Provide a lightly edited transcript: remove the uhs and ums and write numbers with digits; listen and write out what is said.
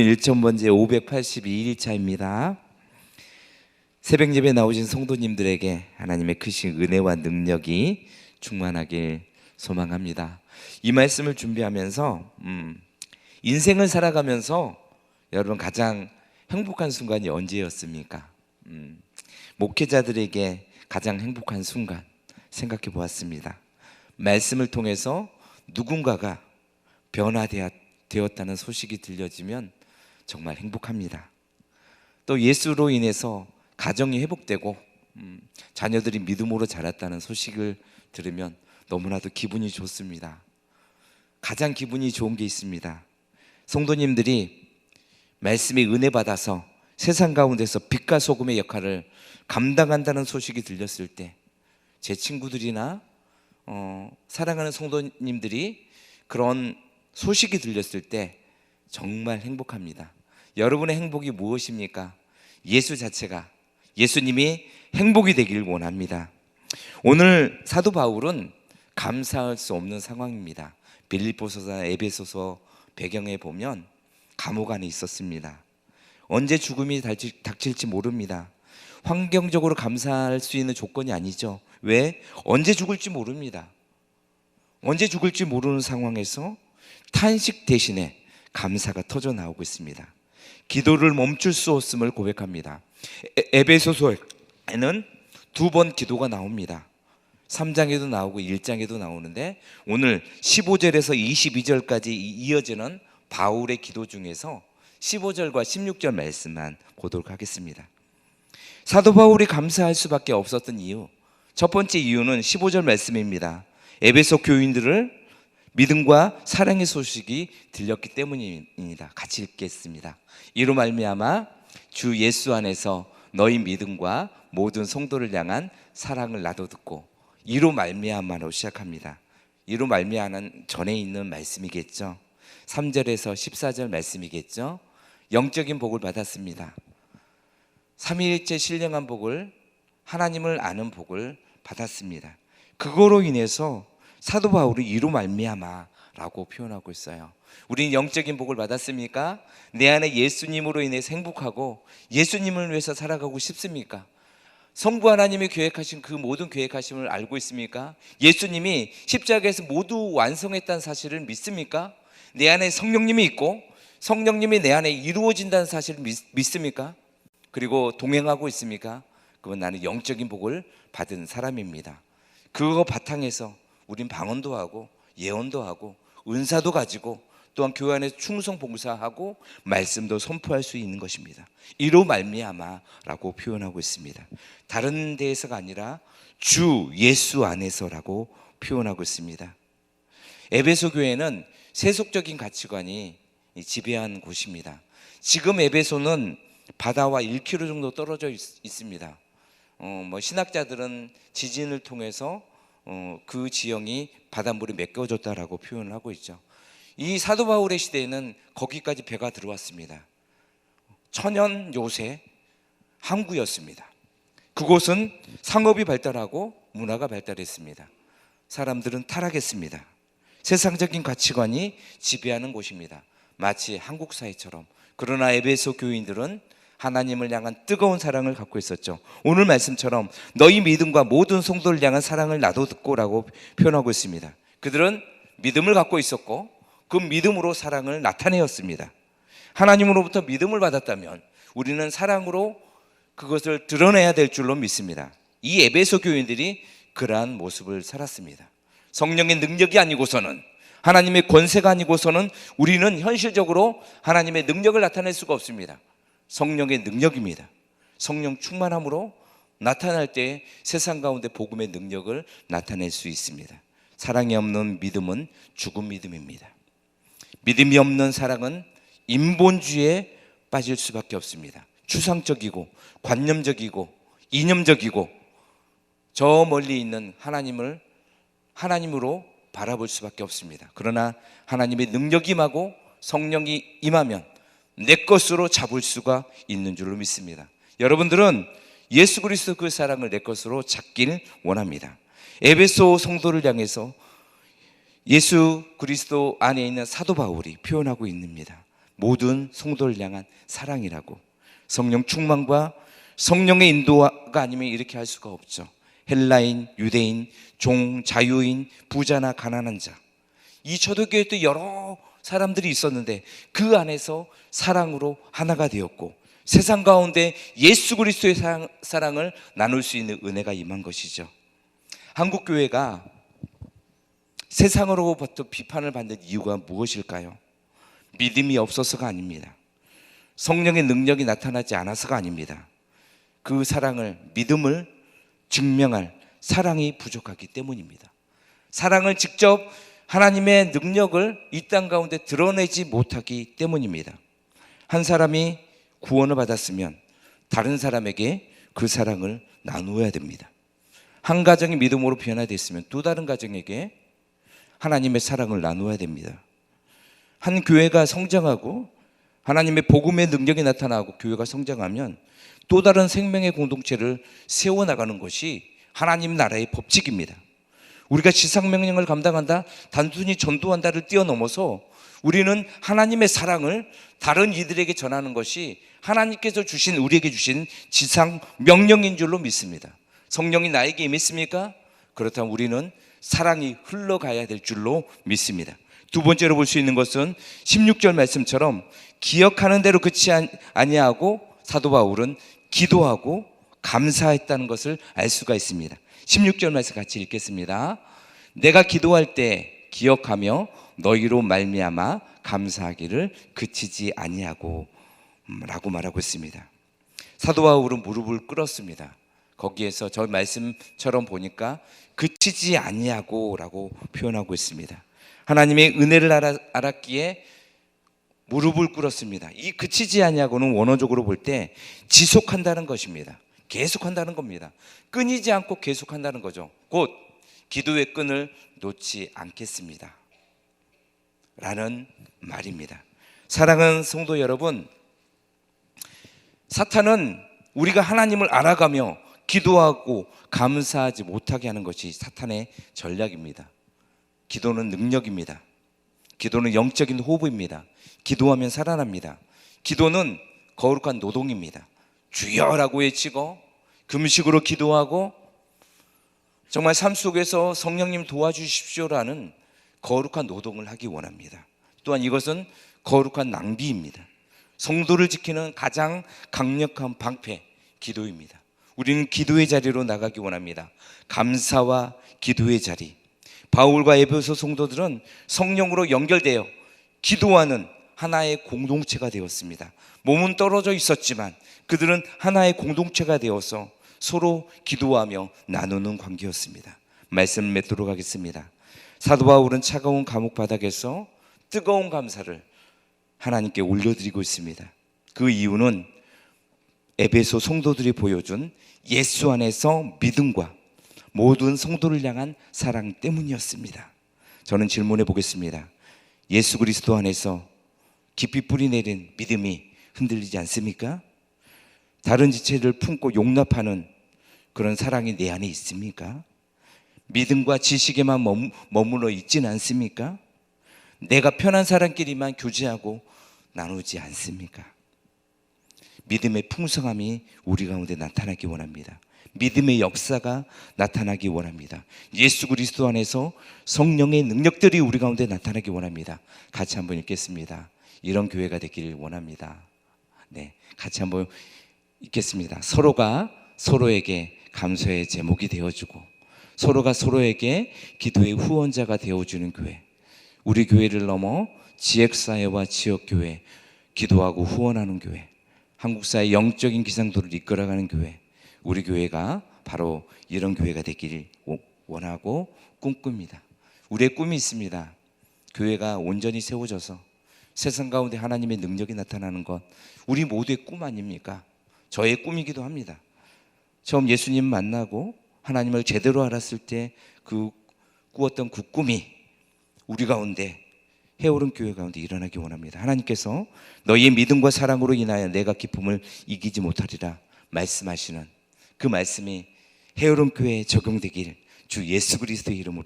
일천번제 582일차입니다. 새벽 예배 나오신 성도님들에게 하나님의 크신 은혜와 능력이 충만하길 소망합니다. 이 말씀을 준비하면서 인생을 살아가면서 여러분 가장 행복한 순간이 언제였습니까? 목회자들에게 가장 행복한 순간 생각해 보았습니다. 말씀을 통해서 누군가가 변화되었다는 소식이 들려지면 정말 행복합니다. 또 예수로 인해서 가정이 회복되고 자녀들이 믿음으로 자랐다는 소식을 들으면 너무나도 기분이 좋습니다. 가장 기분이 좋은 게 있습니다. 성도님들이 말씀에 은혜 받아서 세상 가운데서 빛과 소금의 역할을 감당한다는 소식이 들렸을 때, 제 친구들이나 사랑하는 성도님들이 그런 소식이 들렸을 때 정말 행복합니다. 여러분의 행복이 무엇입니까? 예수 자체가, 예수님이 행복이 되길 원합니다. 오늘 사도 바울은 감사할 수 없는 상황입니다. 빌립보서나 에베소서 배경에 보면 감옥 안에 있었습니다. 언제 죽음이 닥칠지 모릅니다. 환경적으로 감사할 수 있는 조건이 아니죠. 왜? 언제 죽을지 모릅니다. 언제 죽을지 모르는 상황에서 탄식 대신에 감사가 터져 나오고 있습니다. 기도를 멈출 수 없음을 고백합니다. 에베소서에는 두 번 기도가 나옵니다. 3장에도 나오고 1장에도 나오는데, 오늘 15절에서 22절까지 이어지는 바울의 기도 중에서 15절과 16절 말씀만 보도록 하겠습니다. 사도 바울이 감사할 수밖에 없었던 이유, 첫 번째 이유는 15절 말씀입니다. 에베소 교인들을 믿음과 사랑의 소식이 들렸기 때문입니다. 같이 읽겠습니다. 이로 말미암아 주 예수 안에서 너희 믿음과 모든 성도를 향한 사랑을 나도 듣고, 이로 말미암아로 시작합니다. 이로 말미암아는 전에 있는 말씀이겠죠. 3절에서 14절 말씀이겠죠. 영적인 복을 받았습니다. 삼위일체 신령한 복을, 하나님을 아는 복을 받았습니다. 그거로 인해서 사도 바울이 이로 말미암아라고 표현하고 있어요. 우리는 영적인 복을 받았습니까? 내 안에 예수님으로 인해서 행복하고 예수님을 위해서 살아가고 싶습니까? 성부 하나님이 계획하신 그 모든 계획하심을 알고 있습니까? 예수님이 십자가에서 모두 완성했다는 사실을 믿습니까? 내 안에 성령님이 있고 성령님이 내 안에 이루어진다는 사실을 믿습니까? 그리고 동행하고 있습니까? 그건 나는 영적인 복을 받은 사람입니다. 그거 바탕에서 우린 방언도 하고 예언도 하고 은사도 가지고 또한 교회 안에서 충성 봉사하고 말씀도 선포할 수 있는 것입니다. 이로 말미암아라고 표현하고 있습니다. 다른 데에서가 아니라 주 예수 안에서라고 표현하고 있습니다. 에베소 교회는 세속적인 가치관이 지배한 곳입니다. 지금 에베소는 바다와 1km 정도 떨어져 있습니다. 신학자들은 지진을 통해서 그 지형이 바닷물이 메꿔졌다라고 표현을 하고 있죠. 이 사도 바울의 시대에는 거기까지 배가 들어왔습니다. 천연 요새 항구였습니다. 그곳은 상업이 발달하고 문화가 발달했습니다. 사람들은 타락했습니다. 세상적인 가치관이 지배하는 곳입니다. 마치 한국 사회처럼. 그러나 에베소 교인들은 하나님을 향한 뜨거운 사랑을 갖고 있었죠. 오늘 말씀처럼 너희 믿음과 모든 성도를 향한 사랑을 나도 듣고라고 표현하고 있습니다. 그들은 믿음을 갖고 있었고 그 믿음으로 사랑을 나타내었습니다. 하나님으로부터 믿음을 받았다면 우리는 사랑으로 그것을 드러내야 될 줄로 믿습니다. 이 에베소 교인들이 그러한 모습을 살았습니다. 성령의 능력이 아니고서는, 하나님의 권세가 아니고서는 우리는 현실적으로 하나님의 능력을 나타낼 수가 없습니다. 성령의 능력입니다. 성령 충만함으로 나타날 때 세상 가운데 복음의 능력을 나타낼 수 있습니다. 사랑이 없는 믿음은 죽은 믿음입니다. 믿음이 없는 사랑은 인본주의에 빠질 수밖에 없습니다. 추상적이고 관념적이고 이념적이고 저 멀리 있는 하나님으로 바라볼 수밖에 없습니다. 그러나 하나님의 능력이 임하고 성령이 임하면 내 것으로 잡을 수가 있는 줄로 믿습니다. 여러분들은 예수 그리스도 그 사랑을 내 것으로 잡길 원합니다. 에베소 성도를 향해서 예수 그리스도 안에 있는 사도 바울이 표현하고 있습니다. 모든 성도를 향한 사랑이라고. 성령 충만과 성령의 인도가 아니면 이렇게 할 수가 없죠. 헬라인, 유대인, 종, 자유인, 부자나 가난한 자, 이 초대교회도 여러 사람들이 있었는데 그 안에서 사랑으로 하나가 되었고 세상 가운데 예수 그리스도의 사랑을 나눌 수 있는 은혜가 임한 것이죠. 한국 교회가 세상으로부터 비판을 받는 이유가 무엇일까요? 믿음이 없어서가 아닙니다. 성령의 능력이 나타나지 않아서가 아닙니다. 그 사랑을, 믿음을 증명할 사랑이 부족하기 때문입니다. 사랑을 직접 하나님의 능력을 이 땅 가운데 드러내지 못하기 때문입니다. 한 사람이 구원을 받았으면 다른 사람에게 그 사랑을 나누어야 됩니다. 한 가정이 믿음으로 변화됐으면 또 다른 가정에게 하나님의 사랑을 나누어야 됩니다. 한 교회가 성장하고 하나님의 복음의 능력이 나타나고 교회가 성장하면 또 다른 생명의 공동체를 세워나가는 것이 하나님 나라의 법칙입니다. 우리가 지상명령을 감당한다, 단순히 전도한다를 뛰어넘어서 우리는 하나님의 사랑을 다른 이들에게 전하는 것이 하나님께서 주신, 우리에게 주신 지상명령인 줄로 믿습니다. 성령이 나에게 임했습니까? 그렇다면 우리는 사랑이 흘러가야 될 줄로 믿습니다. 두 번째로 볼 수 있는 것은 16절 말씀처럼 기억하는 대로 그치 아니하고 사도 바울은 기도하고 감사했다는 것을 알 수가 있습니다. 16절 말씀 같이 읽겠습니다. 내가 기도할 때 기억하며 너희로 말미암아 감사하기를 그치지 아니하고 라고 말하고 있습니다. 사도 바울은 무릎을 꿇었습니다. 거기에서 저 말씀처럼 보니까 그치지 아니하고 라고 표현하고 있습니다. 하나님의 은혜를 알았기에 무릎을 꿇었습니다. 이 그치지 아니하고는 원어적으로 볼 때 지속한다는 것입니다. 계속한다는 겁니다. 끊이지 않고 계속한다는 거죠. 곧 기도의 끈을 놓지 않겠습니다 라는 말입니다. 사랑하는 성도 여러분, 사탄은 우리가 하나님을 알아가며 기도하고 감사하지 못하게 하는 것이 사탄의 전략입니다. 기도는 능력입니다. 기도는 영적인 호흡입니다. 기도하면 살아납니다. 기도는 거룩한 노동입니다. 주여라고 외치고 금식으로 기도하고 정말 삶 속에서 성령님 도와주십시오라는 거룩한 노동을 하기 원합니다. 또한 이것은 거룩한 낭비입니다. 성도를 지키는 가장 강력한 방패, 기도입니다. 우리는 기도의 자리로 나가기 원합니다. 감사와 기도의 자리. 바울과 에베소 성도들은 성령으로 연결되어 기도하는 하나의 공동체가 되었습니다. 몸은 떨어져 있었지만 그들은 하나의 공동체가 되어서 서로 기도하며 나누는 관계였습니다. 말씀을 맺도록 하겠습니다. 사도 바울은 차가운 감옥 바닥에서 뜨거운 감사를 하나님께 올려드리고 있습니다. 그 이유는 에베소 성도들이 보여준 예수 안에서 믿음과 모든 성도를 향한 사랑 때문이었습니다. 저는 질문해 보겠습니다. 예수 그리스도 안에서 깊이 뿌리내린 믿음이 흔들리지 않습니까? 다른 지체를 품고 용납하는 그런 사랑이 내 안에 있습니까? 믿음과 지식에만 머물러 있지는 않습니까? 내가 편한 사람끼리만 교제하고 나누지 않습니까? 믿음의 풍성함이 우리 가운데 나타나기 원합니다. 믿음의 역사가 나타나기 원합니다. 예수 그리스도 안에서 성령의 능력들이 우리 가운데 나타나기 원합니다. 같이 한번 읽겠습니다. 이런 교회가 되기를 원합니다. 네, 같이 한번 읽겠습니다. 서로가 서로에게 감사의 제목이 되어주고 서로가 서로에게 기도의 후원자가 되어주는 교회. 우리 교회를 넘어 지역사회와 지역교회, 기도하고 후원하는 교회, 한국사의 영적인 기상도를 이끌어가는 교회, 우리 교회가 바로 이런 교회가 되기를 원하고 꿈꿉니다. 우리의 꿈이 있습니다. 교회가 온전히 세워져서 세상 가운데 하나님의 능력이 나타나는 것, 우리 모두의 꿈 아닙니까? 저의 꿈이기도 합니다. 처음 예수님 만나고 하나님을 제대로 알았을 때 그 꾸었던 그 꿈이 우리 가운데 해오른 교회 가운데 일어나기 원합니다. 하나님께서 너희의 믿음과 사랑으로 인하여 내가 기쁨을 이기지 못하리라 말씀하시는 그 말씀이 해오른 교회에 적용되길 주 예수 그리스도의 이름으로